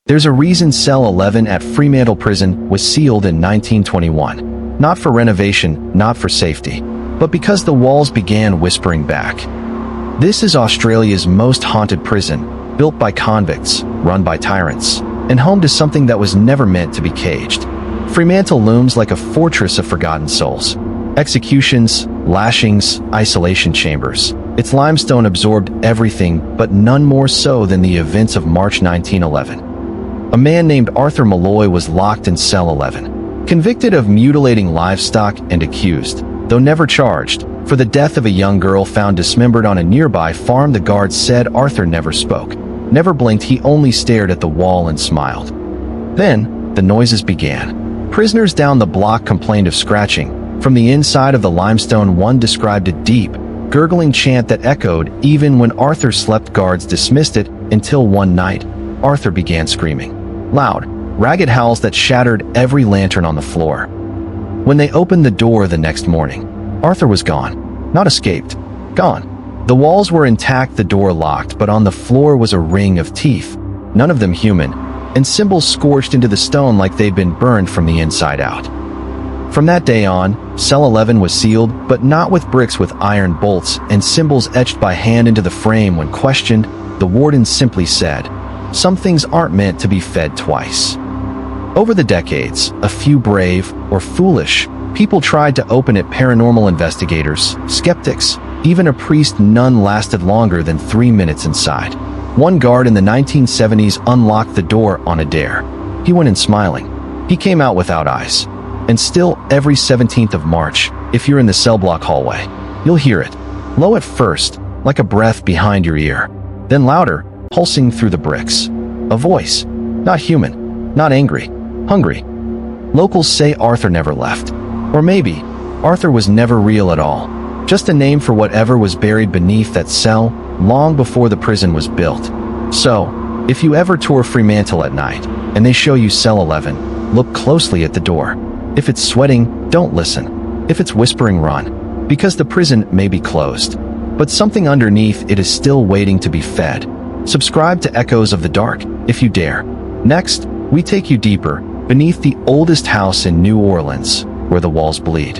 There's a reason Cell 11 at Fremantle Prison was sealed in 1921. Not for renovation, not for safety, but because the walls began whispering back. This is Australia's most haunted prison, built by convicts, run by tyrants, and home to something that was never meant to be caged. Fremantle looms like a fortress of forgotten souls. Executions, lashings, isolation chambers. Its limestone absorbed everything, but none more so than the events of March 1911. A man named Arthur Malloy was locked in cell 11, convicted of mutilating livestock and accused, though never charged, for the death of a young girl found dismembered on a nearby farm. The guards said Arthur never spoke, never blinked, he only stared at the wall and smiled. Then, the noises began. Prisoners down the block complained of scratching. From the inside of the limestone, one described a deep, gurgling chant that echoed even when Arthur slept. Guards dismissed it until one night, Arthur began screaming. Loud, ragged howls that shattered every lantern on the floor. When they opened the door the next morning, Arthur was gone. Not escaped. Gone. The walls were intact, the door locked, but on the floor was a ring of teeth, none of them human, and symbols scorched into the stone like they'd been burned from the inside out. From that day on, Cell 11 was sealed, but not with bricks, with iron bolts and symbols etched by hand into the frame. When questioned, the warden simply said, "Some things aren't meant to be fed twice." Over the decades, a few brave, or foolish, people tried to open it. Paranormal investigators, skeptics, even a priest. None lasted longer than 3 minutes inside. One guard in the 1970s unlocked the door on a dare. He went in smiling. He came out without eyes. And still, every 17th of March, if you're in the cell block hallway, you'll hear it. Low at first, like a breath behind your ear. Then louder, pulsing through the bricks. A voice. Not human. Not angry. Hungry. Locals say Arthur never left. Or maybe, Arthur was never real at all. Just a name for whatever was buried beneath that cell, long before the prison was built. So, if you ever tour Fremantle at night, and they show you Cell 11, look closely at the door. If it's sweating, don't listen. If it's whispering, run. Because the prison may be closed, but something underneath it is still waiting to be fed. Subscribe to Echoes of the Dark, if you dare. Next, we take you deeper, beneath the oldest house in New Orleans, where the walls bleed.